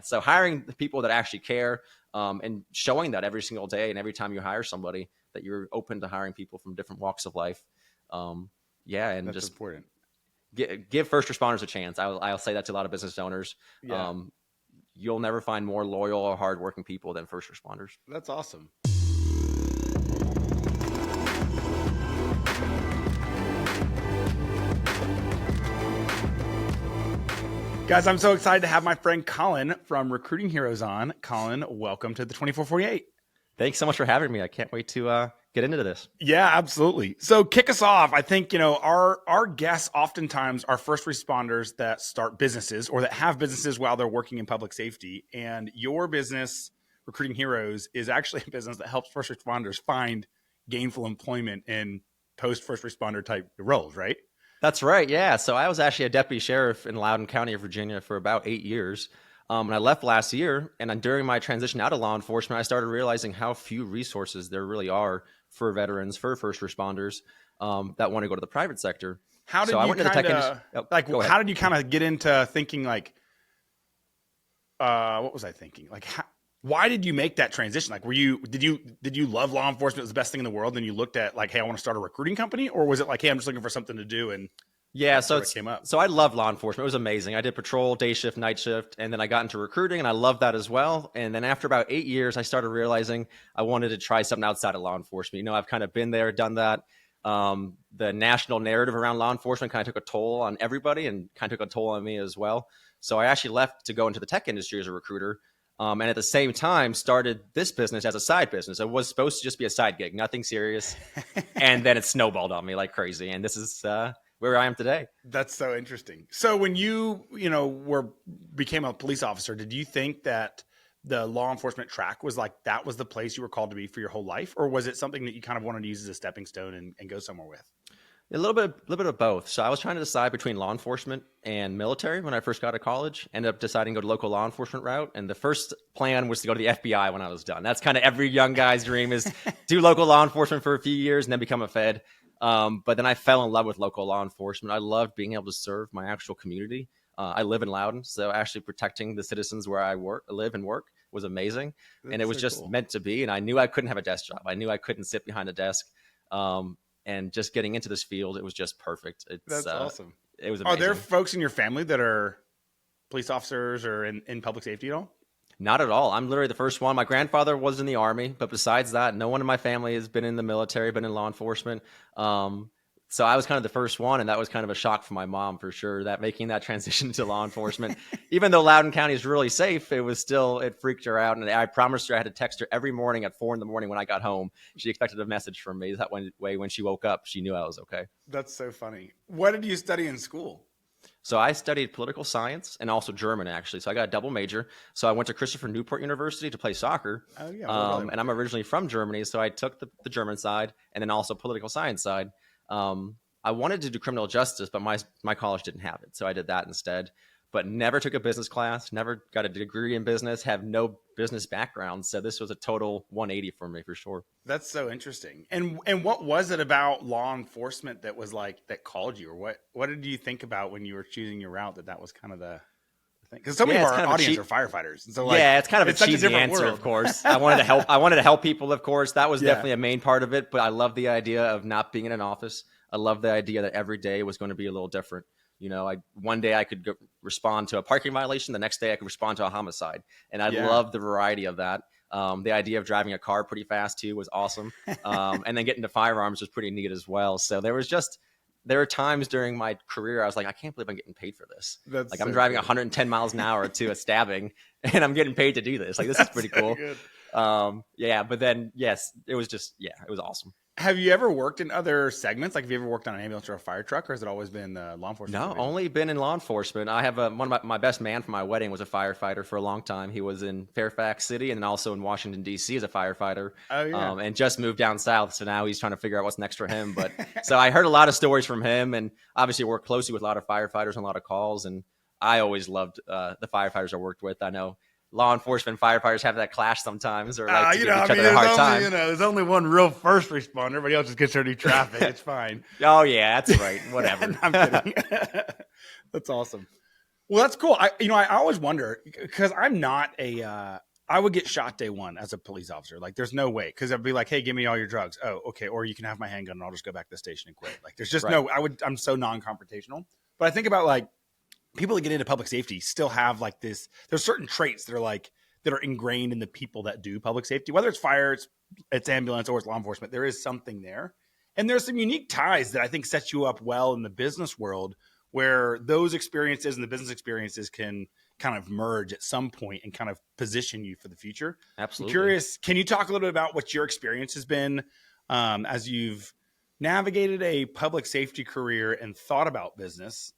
So hiring the people that actually care, and showing that every single day and every time you hire somebody that you're open to hiring people from different walks of life. And That's just important. give first responders a chance. I'll say that to a lot of business owners. Yeah. You'll never find more loyal or hardworking people than first responders. That's awesome. Guys, I'm so excited to have my friend Colin from Recruiting Heroes on. Colin, welcome to the 2448. Thanks so much for having me. I can't wait to get into this. Yeah, absolutely. So kick us off. I think, our guests oftentimes are first responders that start businesses or that have businesses while they're working in public safety. And your business, Recruiting Heroes, is actually a business that helps first responders find gainful employment in post first responder type roles, right? That's right. Yeah. So I was actually a deputy sheriff in Loudoun County of Virginia for about 8 years. And I left last year. And then during my transition out of law enforcement, I started realizing how few resources there really are for veterans, for first responders that want to go to the private sector. How did you how did you kind of get into thinking like, what was I thinking? Like, why did you make that transition? Like, did you love law enforcement? It was the best thing in the world. And you looked at like, hey, I want to start a recruiting company, or was it like, hey, I'm just looking for something to do? And yeah, so it came up. So I love law enforcement. It was amazing. I did patrol, day shift, night shift, and then I got into recruiting, and I loved that as well. And then after about 8 years, I started realizing I wanted to try something outside of law enforcement. I've kind of been there, done that. The national narrative around law enforcement kind of took a toll on everybody and kind of took a toll on me as well. So I actually left to go into the tech industry as a recruiter. And at the same time, started this business as a side business. It was supposed to just be a side gig, nothing serious. And then it snowballed on me like crazy. And this is where I am today. That's so interesting. So when you became a police officer, did you think that the law enforcement track was like, that was the place you were called to be for your whole life? Or was it something that you kind of wanted to use as a stepping stone and go somewhere with? A little bit of both. So I was trying to decide between law enforcement and military when I first got to college. Ended up deciding to go to local law enforcement route. And the first plan was to go to the FBI when I was done. That's kind of every young guy's dream, is do local law enforcement for a few years and then become a Fed. But then I fell in love with local law enforcement. I loved being able to serve my actual community. I live in Loudoun, so actually protecting the citizens where I live and work was amazing. And it was just cool. Meant to be. And I knew I couldn't have a desk job. I knew I couldn't sit behind a desk. And just getting into this field, it was just perfect. That's awesome. It was amazing. Are there folks in your family that are police officers or in public safety at all? Not at all. I'm literally the first one. My grandfather was in the Army, but besides that, no one in my family has been in the military, been in law enforcement. So I was kind of the first one, and that was kind of a shock for my mom for sure, that making that transition to law enforcement. Even though Loudoun County is really safe, it freaked her out. And I promised her I had to text her every morning at 4 a.m. when I got home. She expected a message from me. That way, when she woke up, she knew I was okay. That's so funny. What did you study in school? So I studied political science and also German, actually. So I got a double major. So I went to Christopher Newport University to play soccer. Oh, yeah. And I'm originally from Germany. So I took the German side and then also political science side. I wanted to do criminal justice, but my college didn't have it. So I did that instead, but never took a business class, never got a degree in business, have no business background. So this was a total 180 for me for sure. That's so interesting. And what was it about law enforcement that was like, that called you, or what did you think about when you were choosing your route that was kind of the thing? Because so many of our audience are firefighters. And so it's kind of a cheesy answer, of course. I wanted to help people, of course. That was definitely a main part of it, but I love the idea of not being in an office. I love the idea that every day was going to be a little different. One day I could respond to a parking violation. The next day I could respond to a homicide. And I love the variety of that. The idea of driving a car pretty fast too was awesome. And then getting to firearms was pretty neat as well. So there were times during my career I was like, I can't believe I'm getting paid for this. I'm driving 110 miles an hour to a stabbing and I'm getting paid to do this. Like, this is pretty cool. But then, yes, it was awesome. Have you ever worked in other segments? Like, have you ever worked on an ambulance or a fire truck, or has it always been law enforcement? No, only been in law enforcement. I have one of my best man for my wedding was a firefighter for a long time. He was in Fairfax City and then also in Washington, D.C. as a firefighter. Oh, yeah. And just moved down south. So now he's trying to figure out what's next for him. But so I heard a lot of stories from him, and obviously worked closely with a lot of firefighters and a lot of calls. And I always loved the firefighters I worked with. I know law enforcement firefighters have that clash sometimes, or like to give each other a hard time. There's only one real first responder. Everybody else just gets there to do traffic. It's fine. Oh yeah, that's right. Whatever. I'm kidding. That's awesome. Well, that's cool. I always wonder because I'm not I would get shot day one as a police officer. Like, there's no way because I'd be like, "Hey, give me all your drugs." Oh, okay. Or you can have my handgun, and I'll just go back to the station and quit. Like, there's just Right. no. I'm so non-confrontational. But I think about like people that get into public safety still have like this. There's certain traits that are ingrained in the people that do public safety, whether it's fire, it's ambulance, or it's law enforcement. There is something there, and there's some unique ties that I think sets you up well in the business world, where those experiences and the business experiences can kind of merge at some point and kind of position you for the future. Absolutely. I'm curious, can you talk a little bit about what your experience has been as you've navigated a public safety career and thought about business?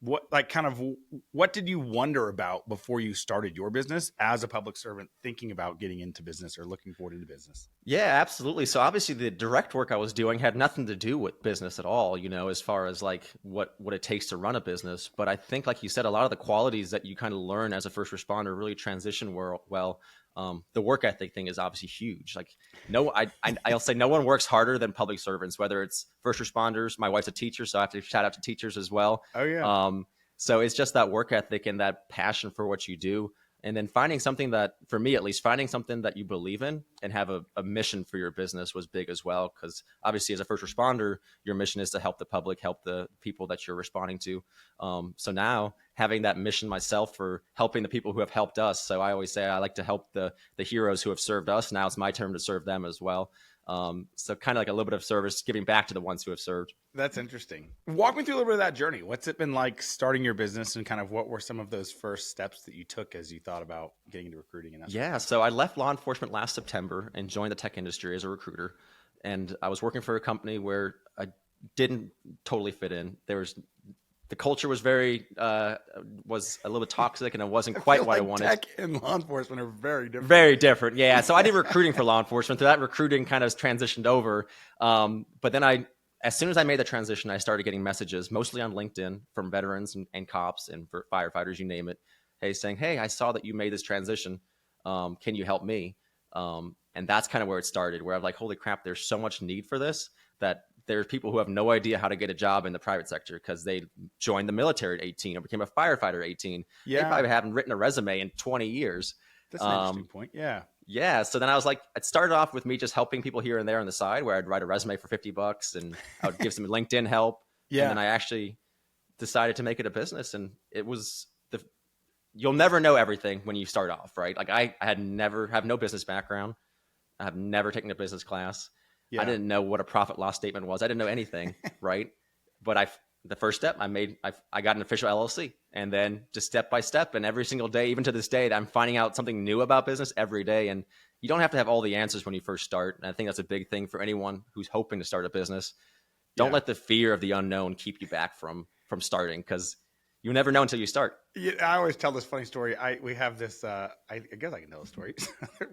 What did you wonder about before you started your business as a public servant, thinking about getting into business or looking forward into business? Yeah, absolutely. So obviously the direct work I was doing had nothing to do with business at all, as far as like what it takes to run a business. But I think, like you said, a lot of the qualities that you kind of learn as a first responder really transition well. The work ethic thing is obviously huge. Like, I'll say no one works harder than public servants, whether it's first responders. My wife's a teacher, so I have to shout out to teachers as well. Oh yeah. So it's just that work ethic and that passion for what you do. And then finding something that, for me at least, finding something that you believe in and have a mission for your business was big as well. Because obviously, as a first responder, your mission is to help the public, help the people that you're responding to. So now having that mission myself for helping the people who have helped us. So I always say I like to help the heroes who have served us. Now it's my turn to serve them as well. So kind of like a little bit of service, giving back to the ones who have served. That's interesting. Walk me through a little bit of that journey. What's it been like starting your business, and kind of what were some of those first steps that you took as you thought about getting into recruiting? And that Yeah, so I left law enforcement last September and joined the tech industry as a recruiter. And I was working for a company where I didn't totally fit in. The culture was was a little bit toxic, and it wasn't quite what I wanted. Tech and law enforcement are very different. Very different, yeah. So I did recruiting for law enforcement. So that recruiting kind of transitioned over. But then as soon as I made the transition, I started getting messages, mostly on LinkedIn, from veterans and cops and for firefighters, you name it. Saying, hey, I saw that you made this transition. Can you help me? And that's kind of where it started, where I'm like, holy crap, there's so much need for this that there's people who have no idea how to get a job in the private sector because they joined the military at 18 or became a firefighter at 18. Yeah. They probably haven't written a resume in 20 years. That's an interesting point. Yeah. Yeah. So then I was like, it started off with me just helping people here and there on the side, where I'd write a resume for $50 and I would give some LinkedIn help. Yeah. And then I actually decided to make it a business, and it was you'll never know everything when you start off, right? Like I have no business background. I have never taken a business class. Yeah. I didn't know what a profit loss statement was. I didn't know anything, right? But the first step I got an official LLC, and then just step by step, and every single day, even to this day, I'm finding out something new about business every day. And you don't have to have all the answers when you first start. And I think that's a big thing for anyone who's hoping to start a business. Don't let the fear of the unknown keep you back from starting, because you never know until you start. Yeah, I always tell this funny story. We have this, I guess I can tell the story.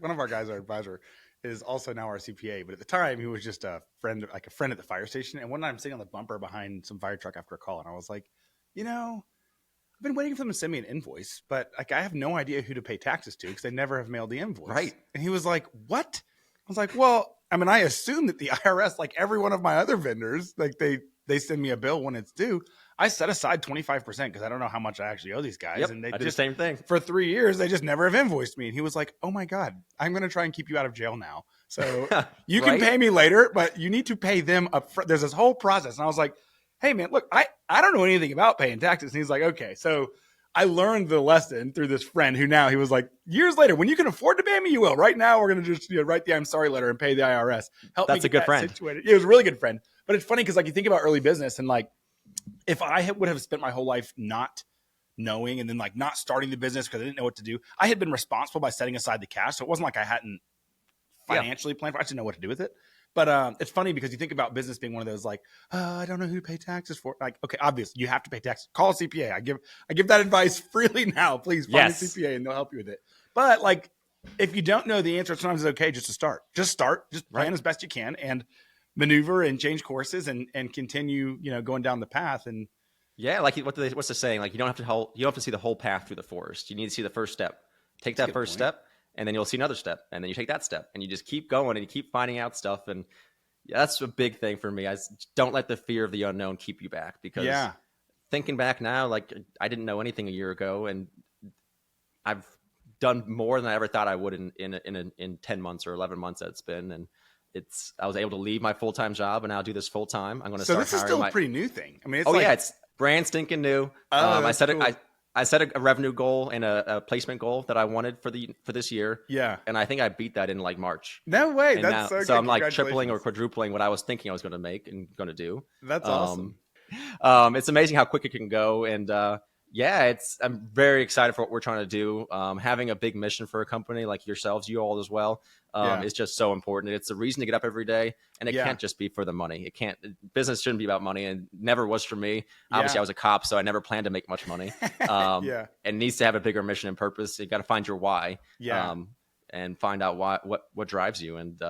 One of our guys, our advisor, is also now our CPA, but at the time he was just a friend at the fire station. And one night I'm sitting on the bumper behind some fire truck after a call, and I was like, I've been waiting for them to send me an invoice, but like I have no idea who to pay taxes to because they never have mailed the invoice. Right. And he was like, what? I was like, well, I mean, I assume that the IRS, like every one of my other vendors, like they send me a bill when it's due. I set aside 25% because I don't know how much I actually owe these guys. Yep, and they I did the same thing. For 3 years, they just never have invoiced me. And he was like, oh my God, I'm going to try and keep you out of jail now. So you can pay me later, but you need to pay them up front. There's this whole process. And I was like, hey man, look, I don't know anything about paying taxes. And he's like, okay. So I learned the lesson through this friend who now he was like, years later, when you can afford to pay me, you will. Right now, we're going to just write the I'm sorry letter and pay the IRS. That's a good friend. Situated. Yeah, it was a really good friend. But it's funny because like you think about early business, and like if I would have spent my whole life not knowing and then like not starting the business because I didn't know what to do, I had been responsible by setting aside the cash. So it wasn't like I hadn't financially planned for it. I just didn't know what to do with it. But it's funny because you think about business being one of those like, I don't know who to pay taxes for. Like, okay, obviously you have to pay taxes. Call a CPA. I give that advice freely now. Please find a CPA and they'll help you with it. But like, if you don't know the answer, sometimes it's okay just to start. Just start. Just plan as best you can and maneuver and change courses and continue, going down the path. And yeah, like what's the saying? Like you don't have to see the whole path through the forest. You need to see the first step. Take that first step, and then you'll see another step, and then you take that step, and you just keep going and you keep finding out stuff. And yeah, that's a big thing for me. I don't let the fear of the unknown keep you back, because thinking back now, like I didn't know anything a year ago, and I've done more than I ever thought I would in 10 months or 11 months that it's been. And I was able to leave my full-time job and now do this full-time. I'm going to So start this is hiring still a pretty new thing. I mean, it's it's brand stinking new. I said cool. I set a revenue goal and a placement goal that I wanted for this year. Yeah. And I think I beat that in like March. No way. And that's so good. So I'm like tripling or quadrupling what I was thinking I was going to make and going to do. That's awesome. It's amazing how quick it can go. And, I'm very excited for what we're trying to do. Having a big mission for a company like yourselves, you all as well, is just so important. It's the reason to get up every day, and it can't just be for the money. Business shouldn't be about money, and never was for me. Obviously, I was a cop, so I never planned to make much money. And needs to have a bigger mission and purpose. You got to find your why, and find out what drives you, and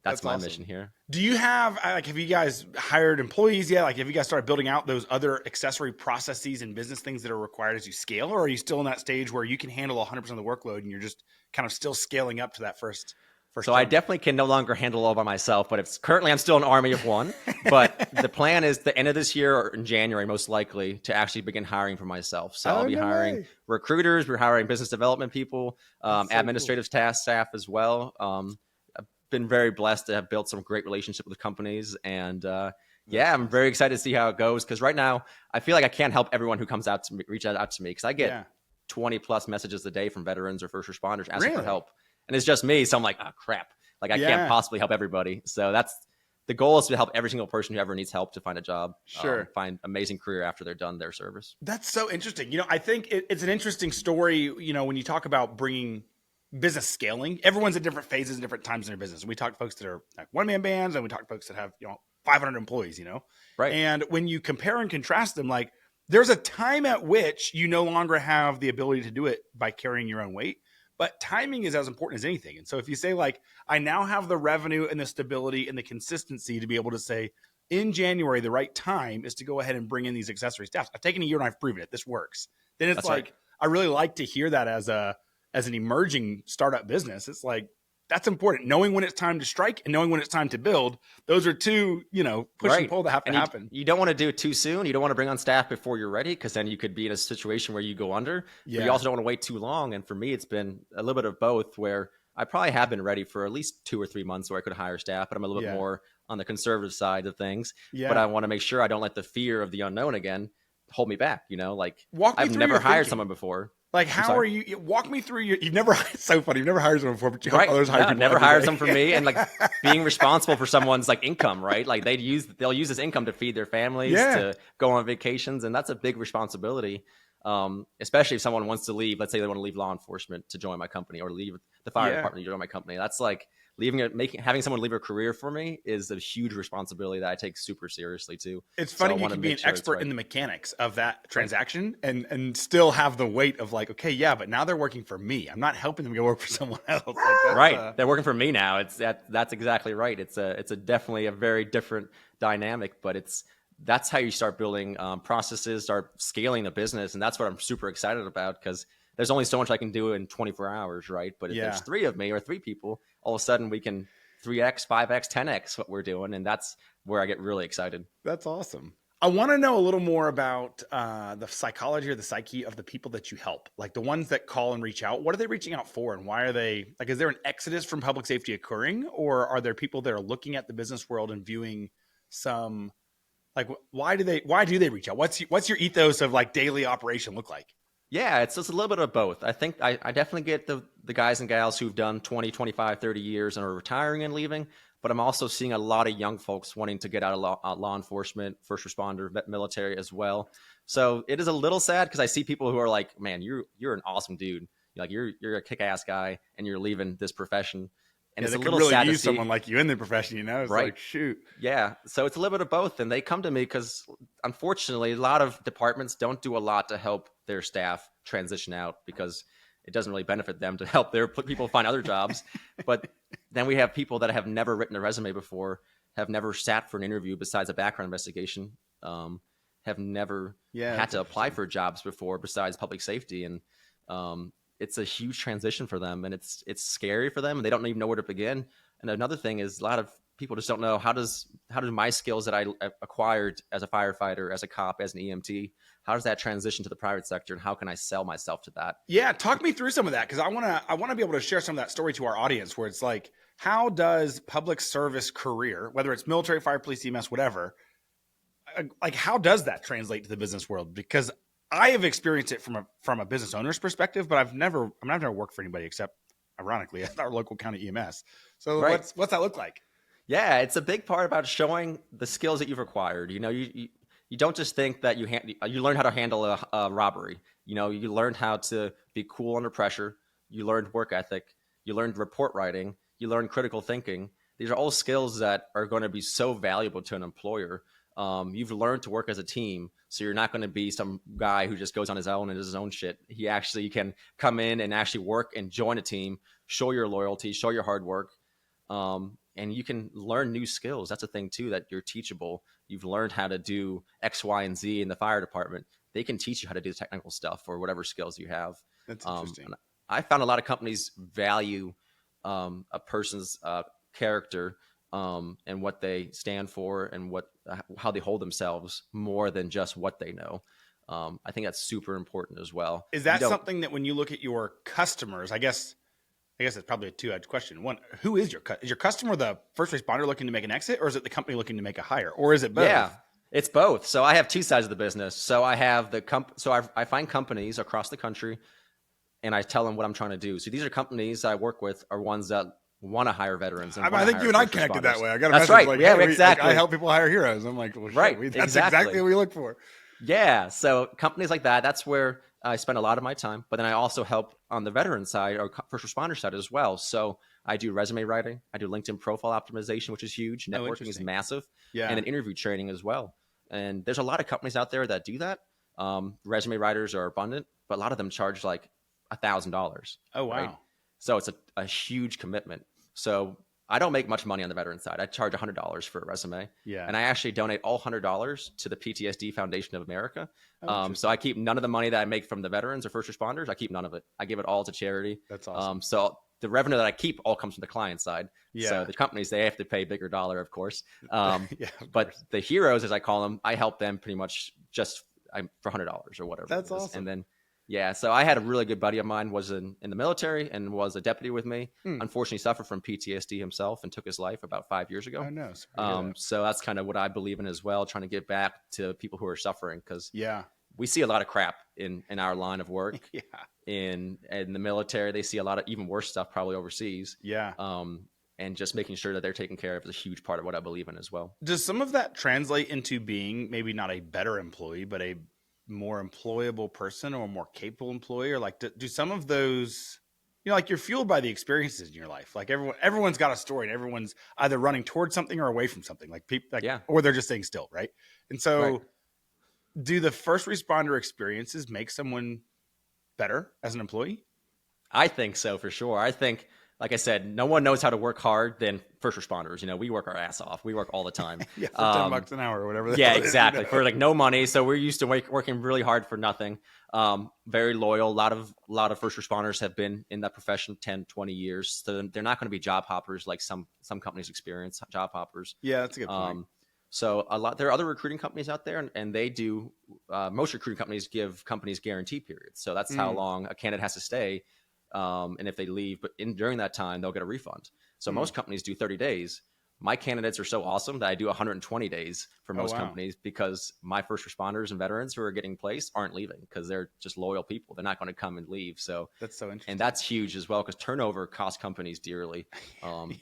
that's my mission here. Do you have you guys hired employees yet? Like, have you guys started building out those other accessory processes and business things that are required as you scale? Or are you still in that stage where you can handle 100% of the workload and you're just kind of still scaling up to that first So I definitely can no longer handle all by myself, but currently I'm still an army of one. But the plan is the end of this year or in January, most likely, to actually begin hiring for myself. So I'll be hiring recruiters. We're hiring business development people, administrative staff as well. Been very blessed to have built some great relationships with companies, and I'm very excited to see how it goes, because right now I feel like I can't help everyone who comes out to me, reach out to me, because I get 20 plus messages a day from veterans or first responders asking for help, and it's just me, so I'm like, oh crap, like I can't possibly help everybody. So that's the goal, is to help every single person who ever needs help to find a job, find amazing career after they're done their service. That's so interesting. I think it's an interesting story. When you talk about bringing business scaling, everyone's at different phases and different times in their business. We talk to folks that are like one-man bands, and we talk to folks that have 500 employees. Right. And when you compare and contrast them, like, there's a time at which you no longer have the ability to do it by carrying your own weight, but timing is as important as anything. And so if you say, like, I now have the revenue and the stability and the consistency to be able to say, in January, the right time is to go ahead and bring in these accessory staffs. I've taken a year and I've proven it. This works. Then it's I really like to hear that as an emerging startup business. It's like, that's important. Knowing when it's time to strike and knowing when it's time to build. Those are two, push and pull that have to happen. You don't want to do it too soon. You don't want to bring on staff before you're ready, because then you could be in a situation where you go under. But you also don't want to wait too long. And for me, it's been a little bit of both, where I probably have been ready for at least 2 or 3 months where I could hire staff, but I'm a little bit more on the conservative side of things. But I want to make sure I don't let the fear of the unknown again hold me back. I've never hired someone before. Like, how are you? Walk me through you've never, it's so funny. You've never hired someone before, but you help others hire people. Never hired someone for me. And like being responsible for someone's like income, right? Like they'll use this income to feed their families, to go on vacations. And that's a big responsibility. Especially if someone wants to leave, let's say they want to leave law enforcement to join my company, or leave the fire department to join my company. That's like having someone leave a career for me is a huge responsibility that I take super seriously too. It's funny, you can be an expert in the mechanics of that transaction and still have the weight of like, okay, but now they're working for me. I'm not helping them go work for someone else. Like, they're working for me now. That's exactly right. It's definitely a very different dynamic, but that's how you start building processes, start scaling the business. And that's what I'm super excited about, because there's only so much I can do in 24 hours, right? But if there's 3 of me or 3 people, all of a sudden we can 3x, 5x, 10x what we're doing. And that's where I get really excited. That's awesome. I want to know a little more about the psychology or the psyche of the people that you help, like the ones that call and reach out. What are they reaching out for, and why are they like? Is there an exodus from public safety occurring, or are there people that are looking at the business world and viewing some, like, why do they reach out? What's your ethos of like daily operation look like? Yeah, it's just a little bit of both. I think I definitely get the guys and gals who've done 20, 25, 30 years and are retiring and leaving. But I'm also seeing a lot of young folks wanting to get out of law enforcement, first responder, military as well. So it is a little sad, because I see people who are like, man, you're an awesome dude. Like you're a kick-ass guy, and you're leaving this profession. And it's a little really sad to use see someone like you in the profession, It's like, shoot. Yeah. So it's a little bit of both. And they come to me because, unfortunately, a lot of departments don't do a lot to help their staff transition out, because it doesn't really benefit them to help their people find other jobs. But then we have people that have never written a resume before, have never sat for an interview besides a background investigation, have never had to apply for jobs before besides public safety. And it's a huge transition for them, and it's scary for them, and they don't even know where to begin. And another thing is, a lot of people just don't know how do my skills that I acquired as a firefighter, as a cop, as an EMT, how does that transition to the private sector, and how can I sell myself to that? Yeah, talk me through some of that, because I want to be able to share some of that story to our audience, where it's like, how does public service career, whether it's military, fire, police, EMS, whatever, like how does that translate to the business world? Because I have experienced it from a business owner's perspective, but I've never worked for anybody except, ironically, at our local county EMS. So what's that look like? Yeah, it's a big part about showing the skills that you've acquired. You know, you don't just think that you learn how to handle a robbery. You know, you learned how to be cool under pressure. You learned work ethic. You learned report writing. You learned critical thinking. These are all skills that are going to be so valuable to an employer. You've learned to work as a team, so you're not going to be some guy who just goes on his own and does his own shit. You can come in and actually work and join a team, show your loyalty, show your hard work. And you can learn new skills. That's a thing too, that you're teachable. You've learned how to do X, Y, and Z in the fire department. They can teach you how to do the technical stuff or whatever skills you have. That's interesting. I found a lot of companies value a person's character and what they stand for and how they hold themselves more than just what they know. I think that's super important as well. Is that something that when you look at your customers, I guess it's probably a two-edged question. One, who is your customer the first responder looking to make an exit, or is it the company looking to make a hire, or is it both? Yeah, it's both. So I have two sides of the business. So I have I find companies across the country, and I tell them what I'm trying to do. So these are companies I work with are ones that want to hire veterans. And I think you and I connected that way. I got a that's message right. like, yeah, hey, exactly. I help people hire heroes. I'm like, well, right. That's exactly what we look for. Yeah. So companies like that, that's where I spend a lot of my time. But then I also help on the veteran side or first responder side as well. So I do resume writing. I do LinkedIn profile optimization, which is huge. Networking is massive. Yeah. And then interview training as well. And there's a lot of companies out there that do that. Resume writers are abundant, but a lot of them charge like $1,000. Oh, wow. Right? So it's a huge commitment. So I don't make much money on the veteran side. I charge $100 for a resume. Yeah. And I actually donate all $100 to the PTSD Foundation of America. So I keep none of the money that I make from the veterans or first responders. I keep none of it. I give it all to charity. That's awesome. So the revenue that I keep all comes from the client side. Yeah. So the companies, they have to pay a bigger dollar, of course. Of but course. the heroes, as I call them, I help them pretty much just for $100 or whatever. That's awesome. And then, yeah, so I had a really good buddy of mine was in the military and was a deputy with me. Unfortunately, suffered from PTSD himself and took his life about 5 years ago. Oh, no. So that's kind of what I believe in as well, trying to give back to people who are suffering, because we see a lot of crap in our line of work. Yeah. In the military, they see a lot of even worse stuff probably overseas. Yeah. And just making sure that they're taken care of is a huge part of what I believe in as well. Does some of that translate into being maybe not a better employee, but a more employable person or a more capable employee? Or like, do some of those, like you're fueled by the experiences in your life. Like everyone's got a story and everyone's either running towards something or away from something, or they're just staying still. Right. And so do the first responder experiences make someone better as an employee? I think so, for sure. I think, like I said, no one knows how to work hard than first responders. We work our ass off. We work all the time. For $10 an hour or whatever. Yeah, exactly. For like no money. So we're used to working really hard for nothing. Very loyal. A lot of first responders have been in that profession 10, 20 years. So they're not going to be job hoppers like some companies experience job hoppers. Yeah, that's a good point. So there are other recruiting companies out there, and they do. Most recruiting companies give companies guarantee periods. So that's how long a candidate has to stay. And if they leave, but during that time, they'll get a refund. So most companies do 30 days. My candidates are so awesome that I do 120 days for most companies, because my first responders and veterans who are getting placed aren't leaving because they're just loyal people. They're not going to come and leave. So that's so interesting. And that's huge as well, because turnover costs companies dearly. I'm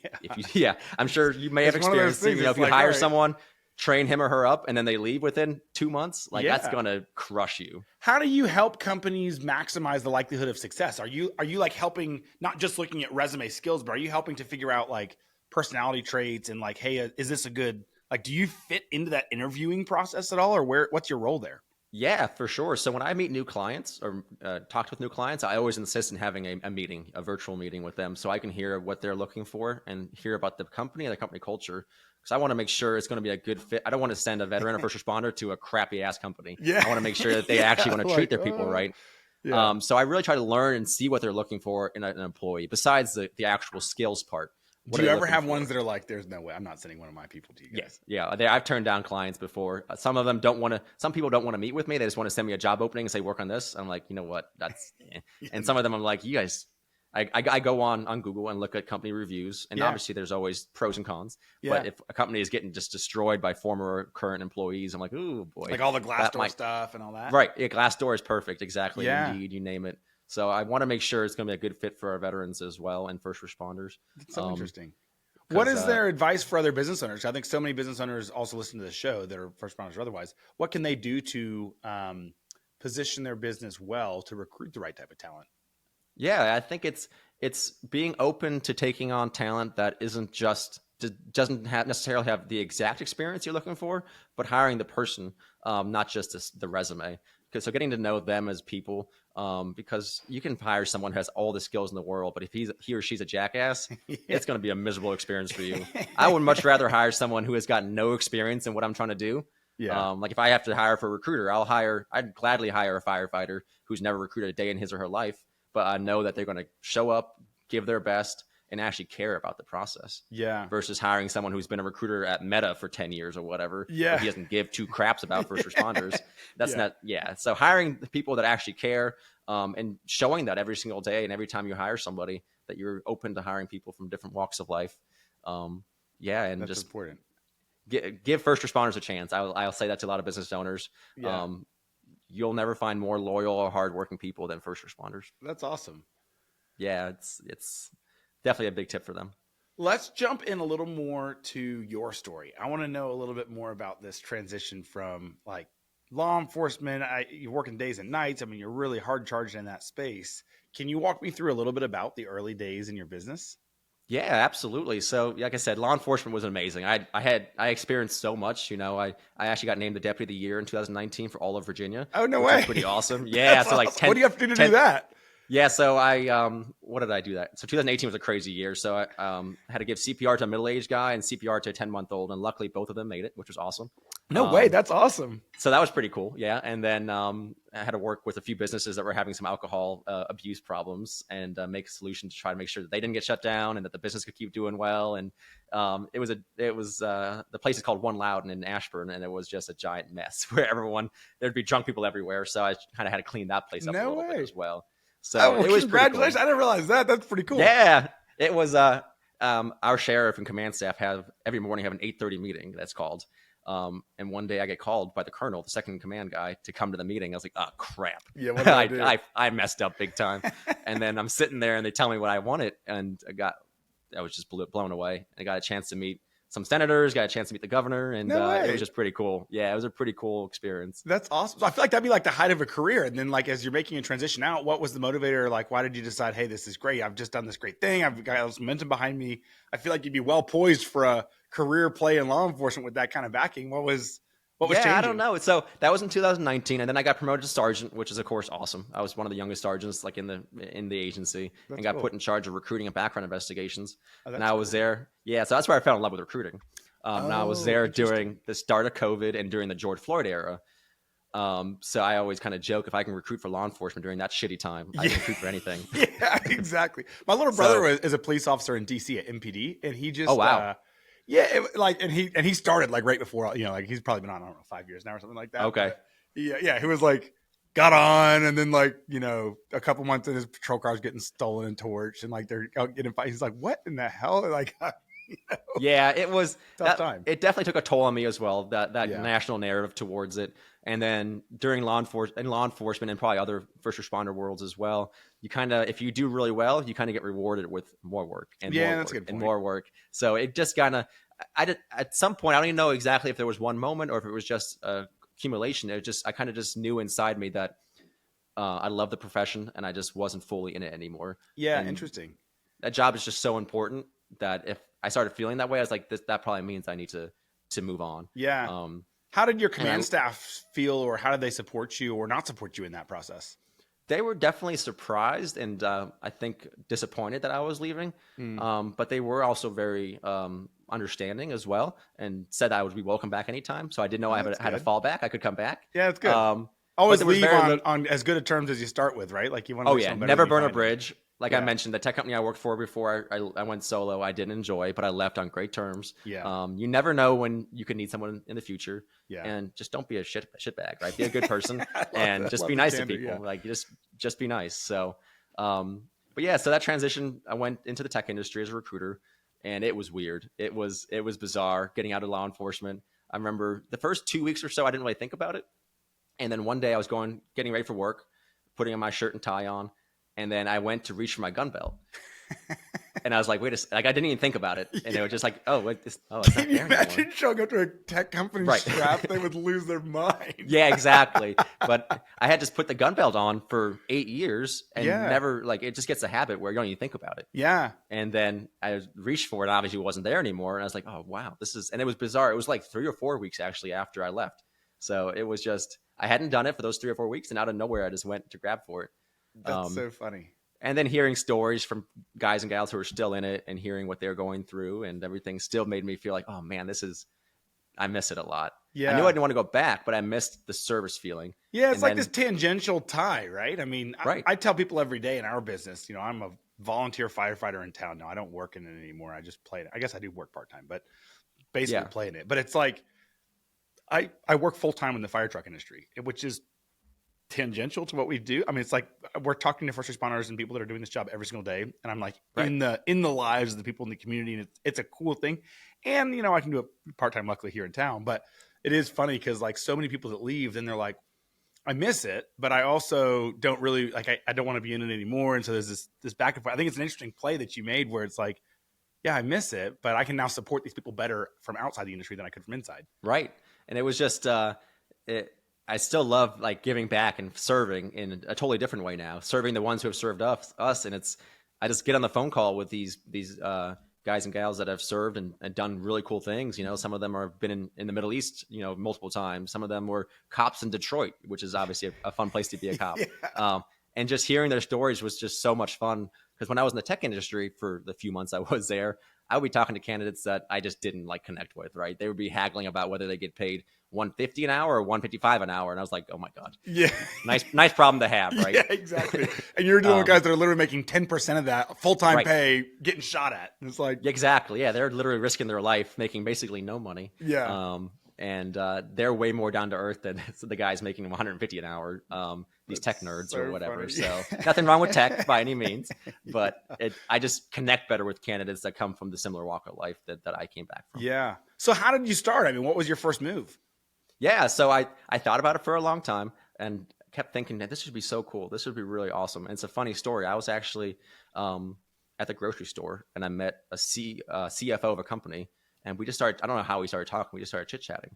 sure you may have experienced it. If you hire someone, train him or her up, and then they leave within 2 months, that's going to crush you. How do you help companies maximize the likelihood of success? Are you like helping, not just looking at resume skills, but are you helping to figure out like personality traits and like, hey, is this a good, like, do you fit into that interviewing process at all, or what's your role there? Yeah, for sure. So when I meet new clients or talk with new clients, I always insist in having a meeting, a virtual meeting with them, so I can hear what they're looking for and hear about the company and the company culture. Because I want to make sure it's going to be a good fit. I don't want to send a veteran or first responder to a crappy ass company. Yeah. I want to make sure that they actually want to treat their people right. Yeah. So I really try to learn and see what they're looking for in an employee, besides the actual skills part, Do you ever have ones that are like, there's no way I'm not sending one of my people to you guys? Yes. Yeah. I've turned down clients before. Some of them some people don't want to meet with me. They just want to send me a job opening and say, work on this. I'm like, you know what? That's, and some of them I'm like, you guys, I go on Google and look at company reviews, and obviously there's always pros and cons. But if a company is getting just destroyed by former or current employees, I'm like, ooh boy, like all the Glassdoor stuff and all that. Right? Yeah, Glassdoor is perfect. Exactly. Yeah. Indeed, you name it. So I want to make sure it's going to be a good fit for our veterans as well and first responders. That's so interesting. What is their advice for other business owners? I think so many business owners also listen to the show that are first responders or otherwise. What can they do to position their business well to recruit the right type of talent? Yeah, I think it's being open to taking on talent that doesn't necessarily have the exact experience you're looking for, but hiring the person, not just the resume. So getting to know them as people, because you can hire someone who has all the skills in the world, but if he or she's a jackass, it's going to be a miserable experience for you. I would much rather hire someone who has got no experience in what I'm trying to do. Yeah. Like if I have to hire for a recruiter, I'd gladly hire a firefighter who's never recruited a day in his or her life, but I know that they're going to show up, give their best, and actually care about the process. Yeah. Versus hiring someone who's been a recruiter at Meta for 10 years or whatever. Yeah. But he doesn't give two craps about first responders. That's not, So hiring the people that actually care, and showing that every single day and every time you hire somebody that you're open to hiring people from different walks of life. And that's just important. Give first responders a chance. I'll say that to a lot of business owners. Yeah. You'll never find more loyal or hardworking people than first responders. That's awesome. Yeah, it's definitely a big tip for them. Let's jump in a little more to your story. I want to know a little bit more about this transition from like law enforcement. You're working days and nights. I mean, you're really hard charged in that space. Can you walk me through a little bit about the early days in your business? Yeah, absolutely. So, like I said, law enforcement was amazing. I experienced so much. I actually got named the Deputy of the Year in 2019 for all of Virginia. Oh, no way! Was pretty awesome. Yeah. So like, what do you have to do to do that? Yeah, so what did I do that? So 2018 was a crazy year. So I had to give CPR to a middle-aged guy and CPR to a 10-month-old, and luckily both of them made it, which was awesome. No way, that's awesome. So that was pretty cool, yeah. And then I had to work with a few businesses that were having some alcohol abuse problems and make a solution to try to make sure that they didn't get shut down and that the business could keep doing well. And the place is called One Loudon in Ashburn, and it was just a giant mess where there'd be drunk people everywhere. So I kind of had to clean that place up a little bit as well. So it was congratulations! Cool. I didn't realize that. That's pretty cool. Yeah, it was. Our sheriff and command staff every morning have an 8:30 meeting. That's called. And one day I get called by the colonel, the second in command guy, to come to the meeting. I was like, oh crap! Yeah, what did I do? I messed up big time. And then I'm sitting there and they tell me what I wanted, and I was just blown away. I got a chance to meet some senators, got a chance to meet the governor, and it was just pretty cool. Yeah, it was a pretty cool experience. That's awesome. So I feel like that'd be like the height of a career. And then like, as you're making a transition out, what was the motivator? Like, why did you decide, hey, this is great. I've just done this great thing. I've got this momentum behind me. I feel like you'd be well poised for a career play in law enforcement with that kind of backing. What was changing? I don't know. So that was in 2019, and then I got promoted to sergeant, which is of course awesome. I was one of the youngest sergeants like in the agency. That's and got put in charge of recruiting and background investigations. And I was there. Yeah, so that's where I fell in love with recruiting. And I was there during the start of COVID and during the George Floyd era. So I always kind of joke, if I can recruit for law enforcement during that shitty time, I can recruit for anything. Yeah, exactly. My little brother is a police officer in DC at MPD, and he just and he started like right before, like he's probably been on, I don't know, 5 years now or something like that. Okay. But he was like got on, and then like a couple months in, his patrol car was getting stolen and torched, and like they're out getting fight. He's like, what in the hell? Like. Yeah, it was tough time. It definitely took a toll on me as well. That national narrative towards it, and then during law enforcement and probably other first responder worlds as well. You kind of, if you do really well, you kind of get rewarded with more work and more work. So it just kind of, at some point, I don't even know exactly if there was one moment or if it was just accumulation. I kind of just knew inside me that I love the profession and I just wasn't fully in it anymore. Yeah, and interesting. That job is just so important that if I started feeling that way, I was like, that probably means I need to move on. Yeah. How did your command staff feel, or how did they support you or not support you in that process? They were definitely surprised and I think disappointed that I was leaving. But they were also very understanding as well and said I would be welcome back anytime. So I didn't know I had a fallback. I could come back. Yeah, that's good. Always leave on as good of terms as you start with, right? Like you want to. Oh yeah, never burn a bridge. Like I mentioned, the tech company I worked for before I went solo, I didn't enjoy, but I left on great terms. Yeah. You never know when you could need someone in the future. Yeah. And just don't be a shitbag, right? Be a good person and just love be the nice candor, to people. yeah. Like just be nice. So, but yeah, so that transition, I went into the tech industry as a recruiter, and it was weird. It was bizarre getting out of law enforcement. I remember the first 2 weeks or so, I didn't really think about it. And then one day I was getting ready for work, putting on my shirt and tie on. And then I went to reach for my gun belt. And I was like, wait a second. Like, I didn't even think about it. And they were just like, it's not Can you there imagine anymore. showing up to a tech company strapped? They would lose their mind. Yeah, exactly. But I had just put the gun belt on for 8 years and never, like, it just gets a habit where you don't even think about it. Yeah. And then I reached for it. Obviously, it wasn't there anymore. And I was like, oh, wow, and it was bizarre. It was like 3 or 4 weeks actually after I left. So it was just, I hadn't done it for those 3 or 4 weeks. And out of nowhere, I just went to grab for it. That's so funny. And then hearing stories from guys and gals who are still in it and hearing what they're going through and everything still made me feel like, oh man, I miss it a lot. Yeah. I knew I didn't want to go back, but I missed the service feeling. Yeah. It's this tangential tie, right? I mean, right. I tell people every day in our business, I'm a volunteer firefighter in town now. I don't work in it anymore. I just play it. I guess I do work part-time, but basically play in it. But it's like, I work full-time in the fire truck industry, which is tangential to what we do. I mean, it's like we're talking to first responders and people that are doing this job every single day, and I'm like in the lives of the people in the community, and it's a cool thing. And I can do it part-time, luckily, here in town. But it is funny because like so many people that leave, then they're like, I miss it, but I also don't really like I don't want to be in it anymore. And so there's this back and forth. I think it's an interesting play that you made where it's like, yeah, I miss it, but I can now support these people better from outside the industry than I could from inside. Right. And it was just I still love like giving back and serving in a totally different way now, serving the ones who have served us. And I just get on the phone call with these guys and gals that have served and done really cool things. Some of them have been in the Middle East, multiple times. Some of them were cops in Detroit, which is obviously a fun place to be a cop. And just hearing their stories was just so much fun. Because when I was in the tech industry for the few months I was there, I would be talking to candidates that I just didn't like connect with, right? They would be haggling about whether they get paid $150 an hour or $155 an hour. And I was like, oh my God. Yeah. Nice problem to have, right? Yeah, exactly. And you're dealing with guys that are literally making 10% of that full-time pay getting shot at. And it's like, exactly. Yeah. They're literally risking their life, making basically no money. Yeah. And they're way more down to earth than the guys making $150 an hour. These tech nerds or whatever. Funny. So nothing wrong with tech by any means, but I just connect better with candidates that come from the similar walk of life that I came back from. Yeah. So how did you start? I mean, what was your first move? Yeah. So I thought about it for a long time and kept thinking that this would be so cool. This would be really awesome. And it's a funny story. I was actually at the grocery store and I met a CFO of a company. And we just started, I don't know how we started talking. We just started chit-chatting.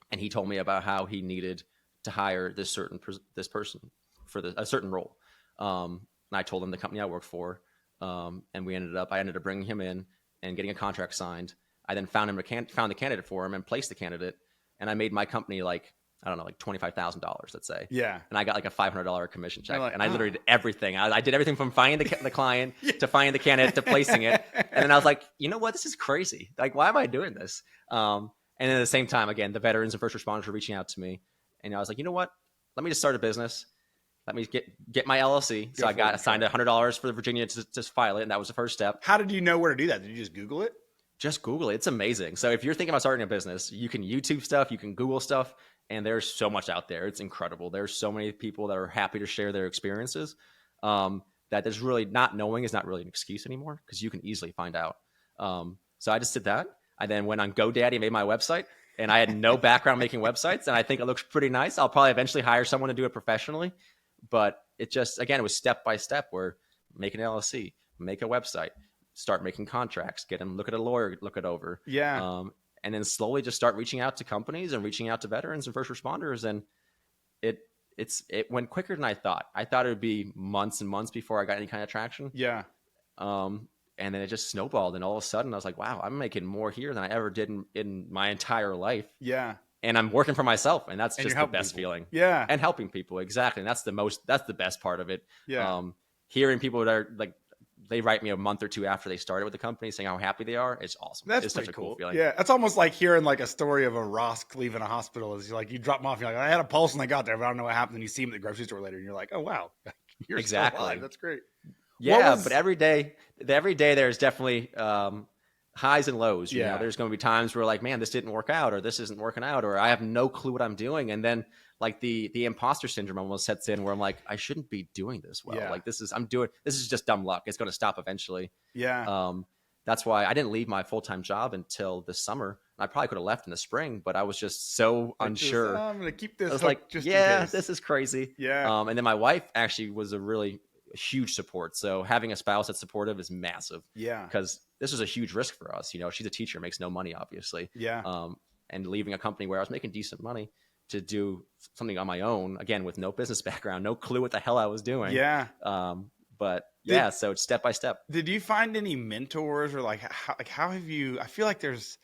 And he told me about how he needed to hire this person for a certain role. And I told him the company I worked for. And I ended up bringing him in and getting a contract signed. I then found the candidate for him and placed the candidate. And I made my company like $25,000, let's say. Yeah. And I got like a $500 commission check. Like, and I literally did everything. I did everything from finding the client to finding the candidate to placing it. And then I was like, you know what? This is crazy. Like, why am I doing this? And then at the same time, again, the veterans and first responders were reaching out to me. And I was like, you know what? Let me just start a business. Let me get my LLC. So I signed $100 for Virginia to just file it. And that was the first step. How did you know where to do that? Did you just Google it? Just Google it. It's amazing. So if you're thinking about starting a business, you can YouTube stuff, you can Google stuff, and there's so much out there. It's incredible. There's so many people that are happy to share their experiences that there's really not knowing is not really an excuse anymore because you can easily find out. So I just did that. I then went on GoDaddy and made my website, and I had no background making websites, and I think it looks pretty nice. I'll probably eventually hire someone to do it professionally, but it just, again, it was step by step where make an LLC, make a website, start making contracts, get them, look at a lawyer, look it over. Yeah. And then slowly just start reaching out to companies and reaching out to veterans and first responders. And it went quicker than I thought. I thought it would be months and months before I got any kind of traction. Yeah. And then it just snowballed. And all of a sudden I was like, wow, I'm making more here than I ever did in my entire life. Yeah. And I'm working for myself. And that's just the best people. feeling. Yeah. And helping people. Exactly. And that's the best part of it. Yeah. Hearing people that are like, they write me a month or two after they started with the company saying how happy they are. It's awesome. That's such a cool feeling. Yeah. It's almost like hearing like a story of a ROSC leaving a hospital. Is like you drop them off. You're like, I had a pulse when I got there, but I don't know what happened. And you see them at the grocery store later and you're like, oh, wow, you're exactly. still alive. That's great. Yeah, but every day there's definitely highs and lows. You know, there's going to be times where like, man, this didn't work out, or this isn't working out, or I have no clue what I'm doing, and then like the imposter syndrome almost sets in, where I'm like, I shouldn't be doing this well. Like this is just dumb luck. It's going to stop eventually. That's why I didn't leave my full-time job until this summer. I probably could have left in the spring, but I was just so unsure. I'm going to keep this. I was like, this is crazy. And then my wife actually was a really huge support. So having a spouse that's supportive is massive. Because this was a huge risk for us. You know, she's a teacher, makes no money, obviously. And leaving a company where I was making decent money to do something on my own, again, with no business background, no clue what the hell I was doing. So it's step by step. Did you find any mentors, or how have you, I feel like there's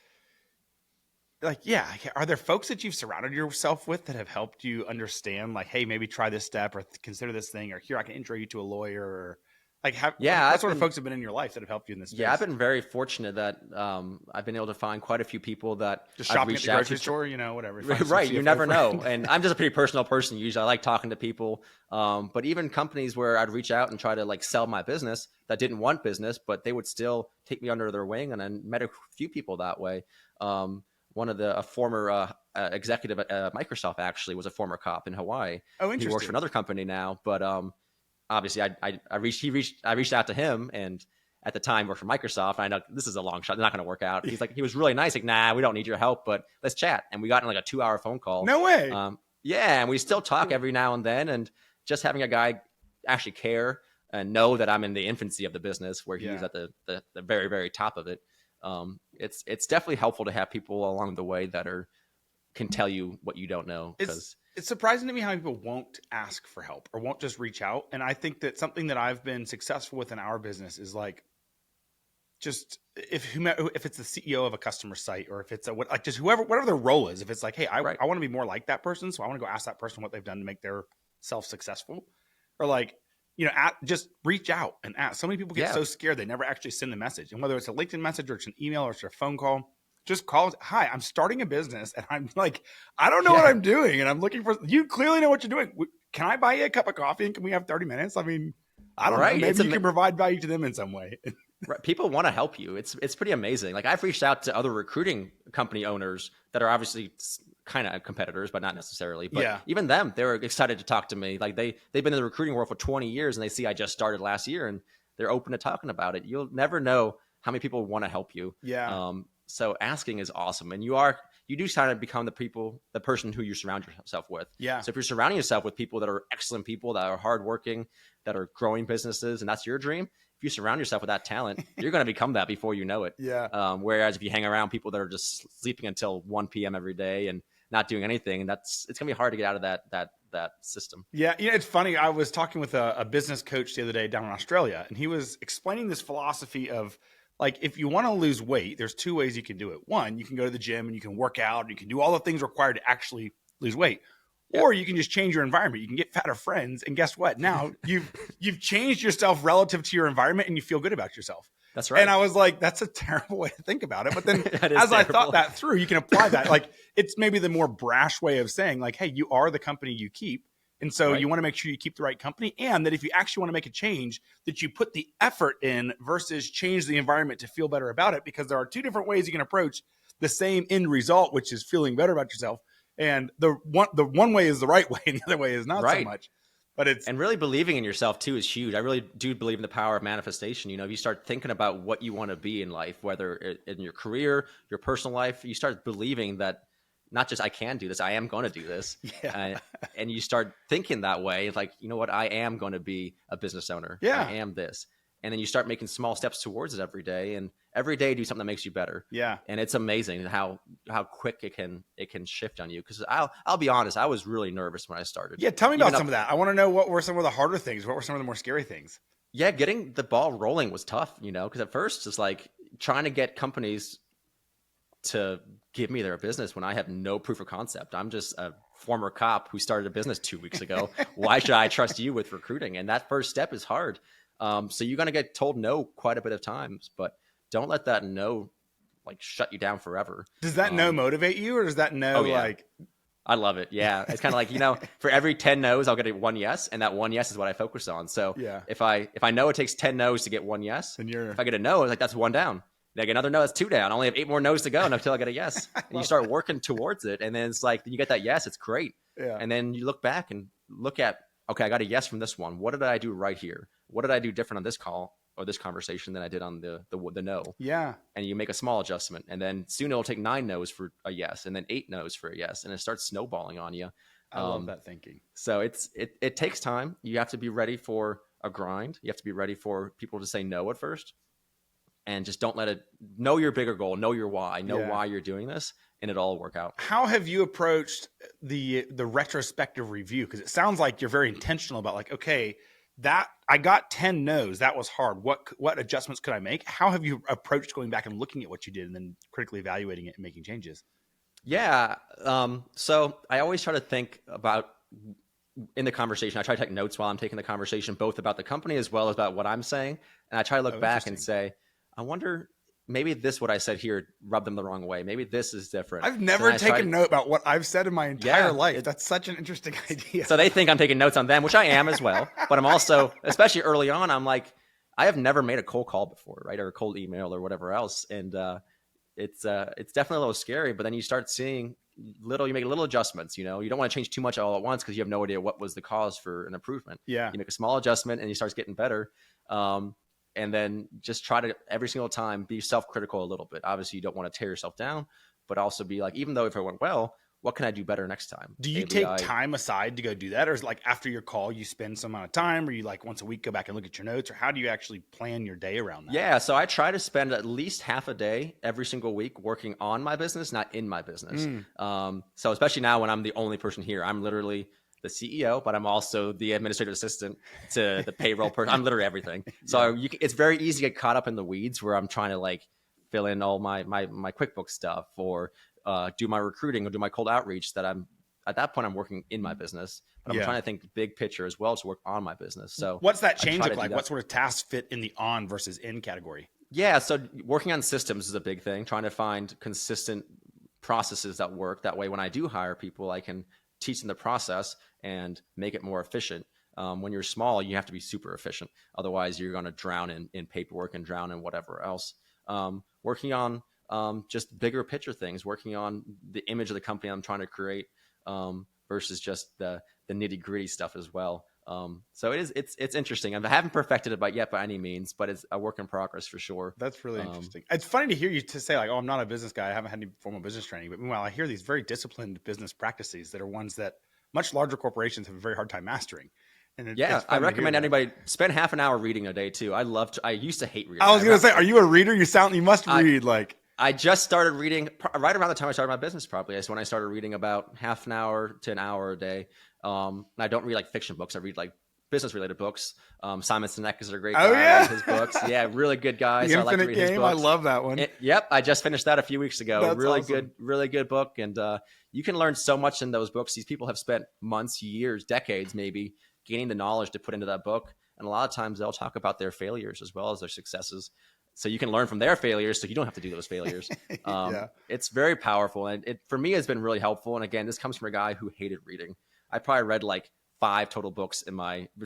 are there folks that you've surrounded yourself with that have helped you understand, like, hey, maybe try this step, or consider this thing, or here, I can intro you to a lawyer, or like, what sort of folks have been in your life that have helped you in this space? Yeah, I've been very fortunate that I've been able to find quite a few people that just shopping at the grocery store, you know, whatever. Right, you never know. And I'm just a pretty personal person. Usually, I like talking to people. But even companies where I'd reach out and try to like sell my business that didn't want business, but they would still take me under their wing. And I met a few people that way. One of a former executive at Microsoft actually was a former cop in Hawaii. Oh, interesting. He works for another company now, but obviously, I reached out to him, and at the time worked for Microsoft. I know this is a long shot; they're not going to work out. He was really nice. Like, nah, we don't need your help, but let's chat. And we got in like a 2-hour phone call. No way. And we still talk every now and then. And just having a guy actually care and know that I'm in the infancy of the business, where he's at the very, very top of it. It's definitely helpful to have people along the way that can tell you what you don't know. It's surprising to me how people won't ask for help or won't just reach out. And I think that something that I've been successful with in our business is like, just if it's the CEO of a customer site, or if it's just whatever their role is, if it's like, hey, I want to be more like that person, so I want to go ask that person what they've done to make their self successful, or like, you know, just reach out and ask. So many people get so scared they never actually send the message, and whether it's a LinkedIn message or it's an email or it's a phone call, just call. Hi, I'm starting a business, and I'm like, I don't know what I'm doing, and I'm looking for. You clearly know what you're doing. Can I buy you a cup of coffee, and can we have 30 minutes? I mean, I don't know. Maybe you can provide value to them in some way. Right. People want to help you. It's pretty amazing. Like, I've reached out to other recruiting company owners that are obviously kind of competitors, but not necessarily. But even them, they were excited to talk to me. Like they've been in the recruiting world for 20 years, and they see I just started last year, and they're open to talking about it. You'll never know how many people want to help you. So asking is awesome, and you do kind of become the person who you surround yourself with. So if you're surrounding yourself with people that are excellent people, that are hardworking, that are growing businesses, and that's your dream, if you surround yourself with that talent, you're going to become that before you know it. Whereas if you hang around people that are just sleeping until 1 p.m. every day and not doing anything, it's going to be hard to get out of that system. Yeah. You know, it's funny. I was talking with a business coach the other day down in Australia, and he was explaining this philosophy of, like, if you want to lose weight, there's 2 ways you can do it. One, you can go to the gym and you can work out and you can do all the things required to actually lose weight. Or you can just change your environment. You can get fatter friends, and guess what? Now you've changed yourself relative to your environment, and you feel good about yourself. That's right. And I was like, that's a terrible way to think about it. But then as I thought that through, you can apply that. Like, it's maybe the more brash way of saying, like, hey, you are the company you keep. And so you want to make sure you keep the right company, and that if you actually want to make a change, that you put the effort in versus change the environment to feel better about it, because there are 2 different ways you can approach the same end result, which is feeling better about yourself. And the one way is the right way, and the other way is not so much. But and really believing in yourself too is huge. I really do believe in the power of manifestation. You know, if you start thinking about what you want to be in life, whether in your career, your personal life, you start believing that not just I can do this, I am going to do this. And you start thinking that way, like, you know what, I am going to be a business owner. I am this. And then you start making small steps towards it every day, and every day do something that makes you better. And it's amazing how quick it can shift on you. Because I'll be honest, I was really nervous when I started. Tell me about some of that. I want to know, what were some of the harder things? What were some of the more scary things? Getting the ball rolling was tough, you know, because at first it's like trying to get companies to give me their business when I have no proof of concept. I'm just a former cop who started a business 2 weeks ago. Why should I trust you with recruiting? And that first step is hard. So you're going to get told no quite a bit of times, but don't let that no like shut you down forever. Does that no motivate you, or does that no like I love it. Yeah. It's kind of like, for every 10 no's, I'll get a one yes. And that one yes is what I focus on. So if I know it takes 10 no's to get one yes, if I get a no, it's like, that's one down. Then I get another no, that's two down. I only have 8 more no's to go until I get a yes. And you start working towards it. And then it's like, you get that yes, it's great. Yeah. And then you look back and look at, okay, I got a yes from this one. What did I do right here? What did I do different on this call or this conversation than I did on the no? Yeah. And you make a small adjustment, and then soon it'll take 9 no's for a yes, and then 8 no's for a yes, and it starts snowballing on you. I love that thinking. So it takes time. You have to be ready for a grind. You have to be ready for people to say no at first, and just don't let it. Know your bigger goal. Know your why. Know why you're doing this, and it'll all work out. How have you approached the retrospective review? Because it sounds like you're very intentional about like, okay, that I got 10 no's. That was hard. What adjustments could I make? How have you approached going back and looking at what you did and then critically evaluating it and making changes? Yeah. So I always try to think about in the conversation. I try to take notes while I'm taking the conversation, both about the company as well as about what I'm saying. And I try to look back and say, I wonder, maybe this, what I said here, rubbed them the wrong way. Maybe this is different. I've never taken note about what I've said in my entire life. That's such an interesting idea. So they think I'm taking notes on them, which I am as well. But I'm also, especially early on, I'm like, I have never made a cold call before, right? Or a cold email or whatever else. And it's definitely a little scary. But then you start seeing you make little adjustments. You don't want to change too much all at once because you have no idea what was the cause for an improvement. Yeah. You make a small adjustment and you start getting better. And then just try to every single time be self-critical a little bit. Obviously, you don't want to tear yourself down, but also be like, even though if it went well, what can I do better next time? Do you take time aside to go do that? Or is it like after your call, you spend some amount of time, or you like once a week go back and look at your notes? Or how do you actually plan your day around that? Yeah, so I try to spend at least half a day every single week working on my business, not in my business. So especially now when I'm the only person here, I'm literally the CEO, but I'm also the administrative assistant to the payroll person. I'm literally everything. So it's very easy to get caught up in the weeds where I'm trying to like fill in all my QuickBooks stuff or do my recruiting or do my cold outreach that at that point I'm working in my business, but I'm trying to think big picture as well to work on my business. So what's that change look like? What sort of tasks fit in the on versus in category? Yeah. So working on systems is a big thing, trying to find consistent processes that work. That way, when I do hire people, I can teach them the process and make it more efficient. When you're small, you have to be super efficient. Otherwise, you're going to drown in paperwork and drown in whatever else. Working on just bigger picture things, working on the image of the company I'm trying to create versus just the nitty gritty stuff as well. So it's interesting. I haven't perfected it yet by any means, but it's a work in progress for sure. That's really interesting. It's funny to hear you to say like, oh, I'm not a business guy. I haven't had any formal business training. But meanwhile, I hear these very disciplined business practices that are ones that much larger corporations have a very hard time mastering. And I recommend anybody spend half an hour reading a day too. I used to hate reading. I was going to say, are you a reader? You must read like. I just started reading right around the time I started my business. Probably is when I started reading about half an hour to an hour a day. And I don't read like fiction books. I read like business related books. Simon Sinek is a great guy. I love his books. Yeah, really good guy. The Infinite Game. I love that one. Yep, I just finished that a few weeks ago. That's really awesome. really good book. And you can learn so much in those books. These people have spent months, years, decades, maybe gaining the knowledge to put into that book. And a lot of times they'll talk about their failures as well as their successes. So you can learn from their failures, so you don't have to do those failures. It's very powerful, and it for me has been really helpful. And again, this comes from a guy who hated reading. I probably read like 5 total books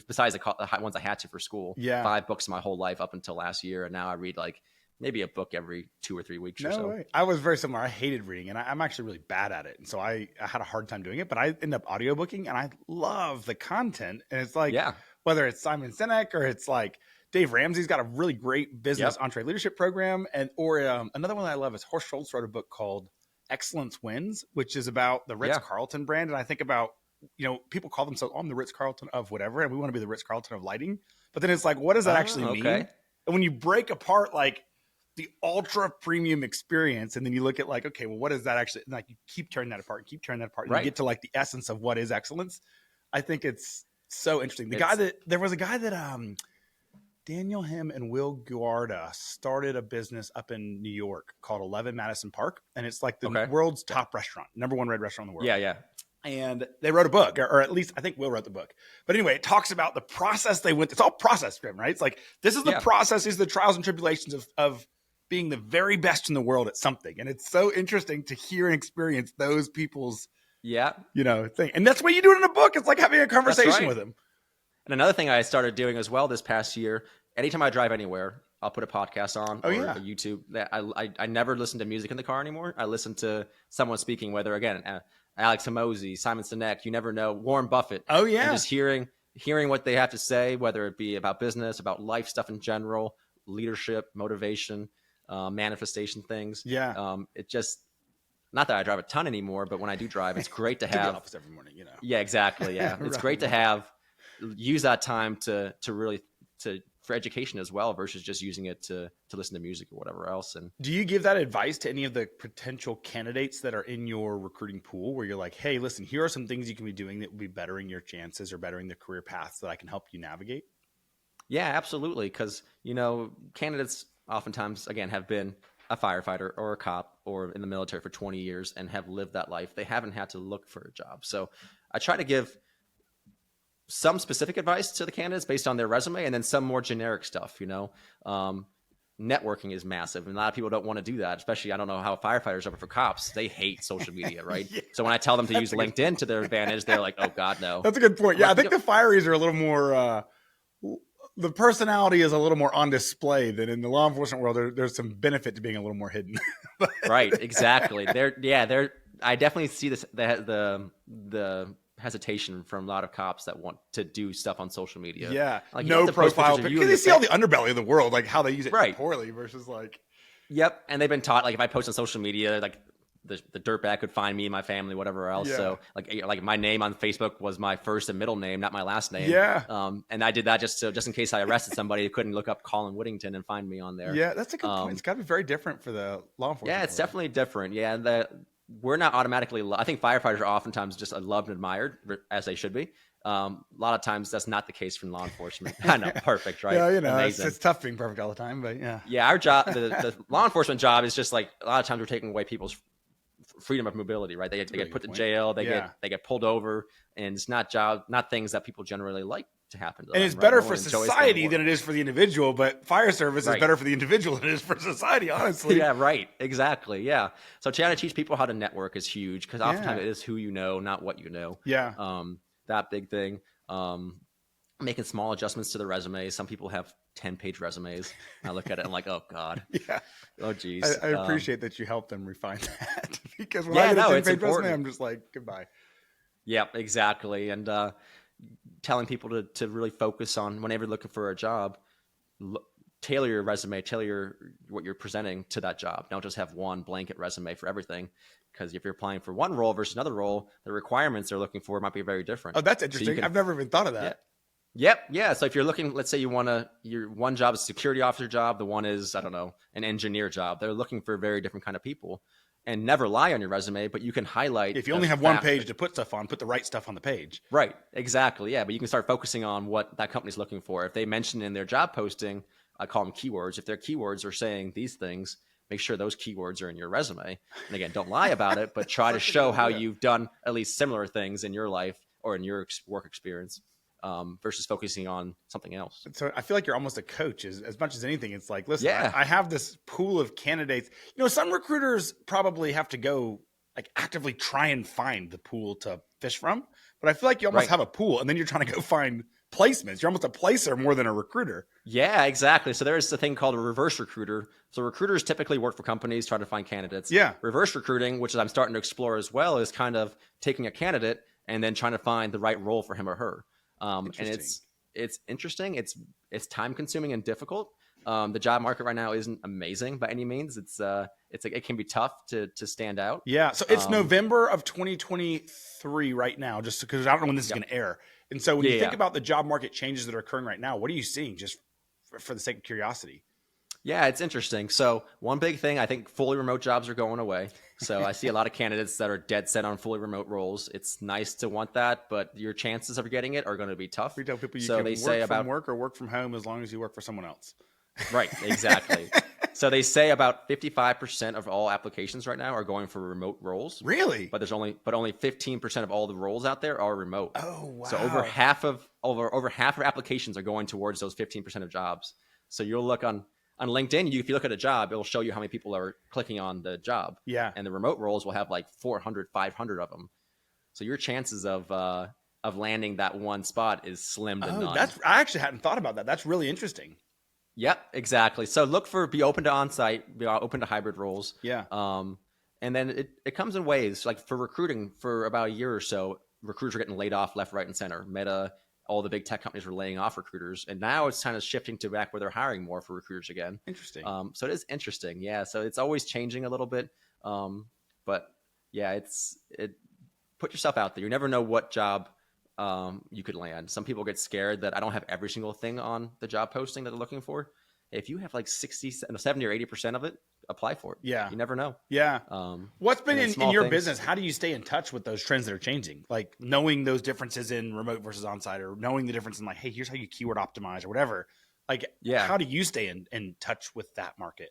besides the ones I had to for school. 5 books in my whole life up until last year, and now I read like maybe a book every 2 or 3 weeks or so. Way. I was very similar. I hated reading, and I'm actually really bad at it, and so I had a hard time doing it. But I ended up audiobooking, and I love the content. And it's like whether it's Simon Sinek or it's like Dave Ramsey's got a really great business entree leadership program. Or another one that I love is Horst Schultz wrote a book called Excellence Wins, which is about the Ritz-Carlton brand. And I think about, people call themselves, I'm the Ritz-Carlton of whatever, and we want to be the Ritz-Carlton of lighting. But then it's like, what does that actually mean? And when you break apart like the ultra premium experience, and then you look at like, okay, well, what is that actually? And like you keep tearing that apart, and you get to like the essence of what is excellence. I think it's so interesting. There was a guy that Daniel Him and Will Guarda started a business up in New York called 11 Madison Park. And it's like the world's top restaurant, #1 red restaurant in the world. Yeah. And they wrote a book, or at least I think Will wrote the book. But anyway, it talks about the process they went. It's all process driven, right? It's like, this is the process, these are the trials and tribulations of being the very best in the world at something. And it's so interesting to hear and experience those people's Yeah. thing. And that's what you do it in a book. It's like having a conversation with him. And another thing I started doing as well this past year, anytime I drive anywhere, I'll put a podcast on or a YouTube. I never listen to music in the car anymore. I listen to someone speaking, whether, again, Alex Hormozi, Simon Sinek, you never know, Warren Buffett. Oh, yeah. And just hearing what they have to say, whether it be about business, about life stuff in general, leadership, motivation, manifestation things. Yeah. It just, not that I drive a ton anymore, but when I do drive, it's great to have. To the office every morning, Yeah, exactly. Yeah. It's great to use that time to really for education as well, versus just using it to listen to music or whatever else. And do you give that advice to any of the potential candidates that are in your recruiting pool, where you're like, hey, listen, here are some things you can be doing that will be bettering your chances or bettering the career paths that I can help you navigate? Yeah, absolutely. Because, candidates oftentimes, again, have been a firefighter or a cop or in the military for 20 years and have lived that life. They haven't had to look for a job. So I try to give some specific advice to the candidates based on their resume, and then some more generic stuff. Networking is massive, and a lot of people don't want to do that, especially, I don't know how firefighters are, but for cops, they hate social media, right? Yeah. So when I tell them to use LinkedIn to their advantage, they're like, oh God, no. That's a good point. Yeah, I think the fireys are a little more, the personality is a little more on display than in the law enforcement world. There's some benefit to being a little more hidden. Right, exactly. I definitely see this, the hesitation from a lot of cops that want to do stuff on social media. Yeah. Like, no profile picture. Because they see all the underbelly of the world, like how they use it poorly versus like. Yep. And they've been taught, like, if I post on social media, like the dirtbag could find me and my family, whatever else. Yeah. So like my name on Facebook was my first and middle name, not my last name. Yeah. And I did that just in case I arrested somebody who couldn't look up Colin Whittington and find me on there. Yeah. That's a good point. It's got to be very different for the law enforcement. Yeah, it's definitely different. Yeah. We're not automatically, I think firefighters are oftentimes just loved and admired, as they should be. A lot of times that's not the case from law enforcement. I know, perfect, right? Yeah, it's tough being perfect all the time, but yeah. Yeah, our job, the law enforcement job is just like, a lot of times we're taking away people's freedom of mobility, right? They get put to jail, they get pulled over, and it's not things that people generally like to happen to them. And it's better for society than it is for the individual, but fire service is better for the individual than it is for society, honestly. Yeah, right. Exactly. Yeah. So trying to teach people how to network is huge, because oftentimes it is who you know, not what you know. Yeah. That big thing. Making small adjustments to the resume. Some people have 10-page resumes. I look at it and I'm like, oh God. Yeah. Oh geez. I appreciate that you help them refine that, because when I get a 10-page resume, I'm just like, goodbye. Yeah, exactly. And telling people to really focus on, whenever you're looking for a job, tailor your resume, what you're presenting to that job. Don't just have one blanket resume for everything, because if you're applying for one role versus another role, the requirements they're looking for might be very different. Oh, that's interesting. I've never even thought of that. Yep. Yeah. So if you're looking, let's say your one job is a security officer job, the one is, I don't know, an engineer job. They're looking for very different kind of people. And never lie on your resume, but you can highlight. If you only have one page to put stuff on, put the right stuff on the page. Right. Exactly. Yeah. But you can start focusing on what that company's looking for. If they mention in their job posting, I call them keywords. If their keywords are saying these things, make sure those keywords are in your resume. And again, don't lie about it, but try to show how you've done at least similar things in your life or in your work experience, versus focusing on something else. So I feel like you're almost a coach as much as anything. It's like, listen, I have this pool of candidates. Some recruiters probably have to go like actively try and find the pool to fish from, but I feel like you almost have a pool, and then you're trying to go find placements. You're almost a placer more than a recruiter. Yeah, exactly. So there's a thing called a reverse recruiter. So recruiters typically work for companies, try to find candidates. Yeah. Reverse recruiting, which I'm starting to explore as well, is kind of taking a candidate and then trying to find the right role for him or her. And it's interesting. It's time consuming and difficult. The job market right now isn't amazing by any means. It can be tough to stand out. Yeah. So it's November of 2023 right now, just because I don't know when this is going to air. And so when you think about the job market changes that are occurring right now, what are you seeing, just for the sake of curiosity? Yeah, it's interesting. So one big thing, I think fully remote jobs are going away. So I see a lot of candidates that are dead set on fully remote roles. It's nice to want that, but your chances of getting it are going to be tough. We tell people you can work from work or work from home as long as you work for someone else. Right, exactly. So they say about 55% of all applications right now are going for remote roles. Really? But only 15% of all the roles out there are remote. Oh, wow. So over half of applications are going towards those 15% of jobs. So you'll look on LinkedIn, if you look at a job, it'll show you how many people are clicking on the job. Yeah. And the remote roles will have like 400, 500 of them. So your chances of landing that one spot is slim to none. I actually hadn't thought about that. That's really interesting. Yep, exactly. So be open to on-site, be open to hybrid roles. Yeah. And then it comes in waves. Like for recruiting, for about a year or so, recruiters are getting laid off left, right, and center. Meta, all the big tech companies were laying off recruiters, and now it's kind of shifting to back where they're hiring more for recruiters again. Interesting. So it is interesting. Yeah. So it's always changing a little bit. But yeah, put yourself out there. You never know what job you could land. Some people get scared that I don't have every single thing on the job posting that they're looking for. If you have like 70 or 80% of it, apply for it. Yeah. You never know. Yeah. What's been in your business? How do you stay in touch with those trends that are changing? Like knowing those differences in remote versus on-site, or knowing the difference in like, hey, here's how you keyword optimize or whatever. Like, how do you stay in touch with that market?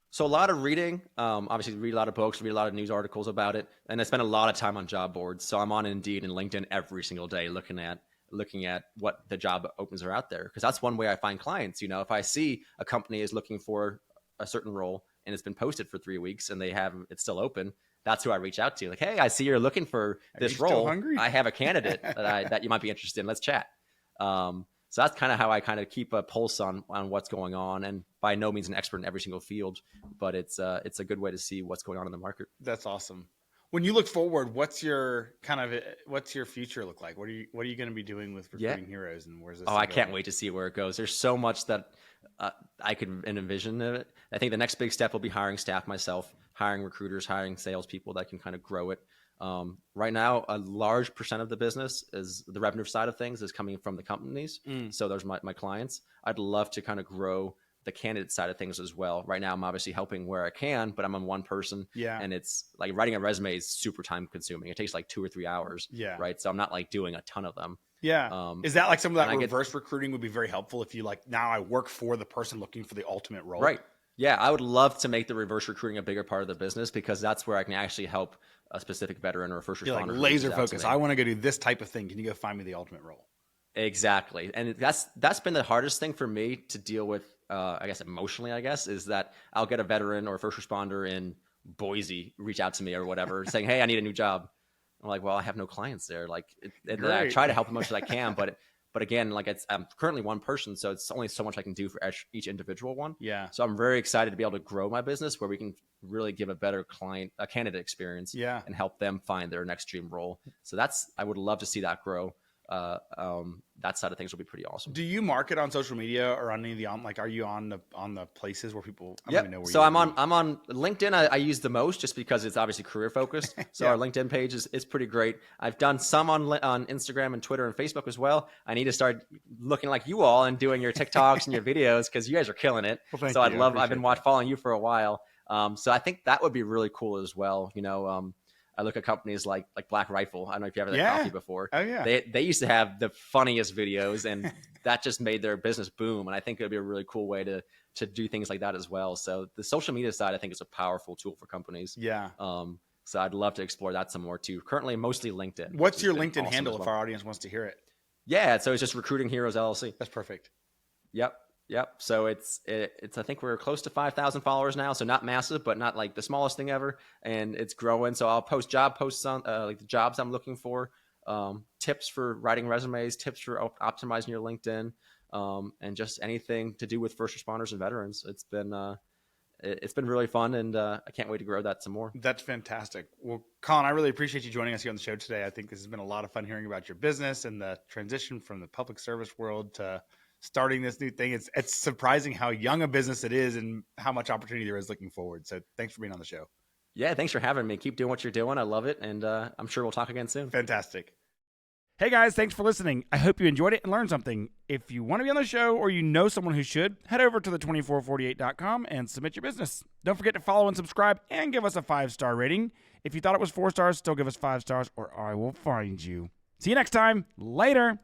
So a lot of reading, obviously read a lot of books, read a lot of news articles about it. And I spend a lot of time on job boards. So I'm on Indeed and LinkedIn every single day looking at what the job opens are out there. Because that's one way I find clients. You know, if I see a company is looking for a certain role and it's been posted for 3 weeks and it's still open, that's who I reach out to. Like, hey, I see you're looking for this role. I have a candidate that you might be interested in. Let's chat. So that's kind of how I kind of keep a pulse on what's going on, and by no means an expert in every single field, but it's a good way to see what's going on in the market. That's awesome. When you look forward, what's your future look like? What are you going to be doing with Recruiting Heroes, and where's this? I can't wait to see where it goes. There's so much that I could envision it. I think the next big step will be hiring staff myself, hiring recruiters, hiring salespeople that can kind of grow it. Right now, a large percent of the business is the revenue side of things is coming from the companies. So there's my clients. I'd love to kind of grow the candidate side of things as well. Right now, I'm obviously helping where I can, but I'm on one person. Yeah. And it's like writing a resume is super time consuming. It takes like 2 or 3 hours. Yeah. Right. So I'm not like doing a ton of them. Yeah. Is that like some of that reverse recruiting would be very helpful if you like, now I work for the person looking for the ultimate role? Right. Yeah. I would love to make the reverse recruiting a bigger part of the business, because that's where I can actually help a specific veteran or a first responder. Like laser focus. I want to go do this type of thing. Can you go find me the ultimate role? Exactly. And that's been the hardest thing for me to deal with, I guess emotionally, is that I'll get a veteran or a first responder in Boise reach out to me or whatever saying, hey, I need a new job. I'm like, well, I have no clients there. Like, and I try to help as much as I can, but again, like I'm currently one person, so it's only so much I can do for each individual one. Yeah. So I'm very excited to be able to grow my business where we can really give a better candidate experience. Yeah. And help them find their next dream role. So I would love to see that grow. That side of things will be pretty awesome. Do you market on social media or on any of the are you on the places where people? Yeah. So I'm on LinkedIn. I use the most just because it's obviously career focused. So our LinkedIn page is pretty great. I've done some on Instagram and Twitter and Facebook as well. I need to start looking like you all and doing your TikToks and your videos, because you guys are killing it. Well, so I've been following you for a while. So I think that would be really cool as well. You know, I look at companies like Black Rifle. I don't know if you ever had coffee before. Oh yeah. They used to have the funniest videos, and that just made their business boom. And I think it would be a really cool way to do things like that as well. So the social media side, I think, is a powerful tool for companies. Yeah. So I'd love to explore that some more too. Currently, mostly LinkedIn. What's your LinkedIn handle if our audience wants to hear it? Yeah. So it's just Recruiting Heroes LLC. That's perfect. Yep. So it's I think we're close to 5,000 followers now. So not massive, but not like the smallest thing ever. And it's growing. So I'll post job posts on like the jobs I'm looking for, tips for writing resumes, tips for optimizing your LinkedIn, and just anything to do with first responders and veterans. It's been really fun, and I can't wait to grow that some more. That's fantastic. Well, Colin, I really appreciate you joining us here on the show today. I think this has been a lot of fun hearing about your business and the transition from the public service world to starting this new thing. It's surprising how young a business it is and how much opportunity there is looking forward. So thanks for being on the show. Yeah, thanks for having me. Keep doing what you're doing. I love it. And I'm sure we'll talk again soon. Fantastic. Hey guys, thanks for listening. I hope you enjoyed it and learned something. If you want to be on the show or you know someone who should, head over to the2448.com and submit your business. Don't forget to follow and subscribe and give us a 5-star rating. If you thought it was 4 stars, still give us 5 stars or I will find you. See you next time. Later.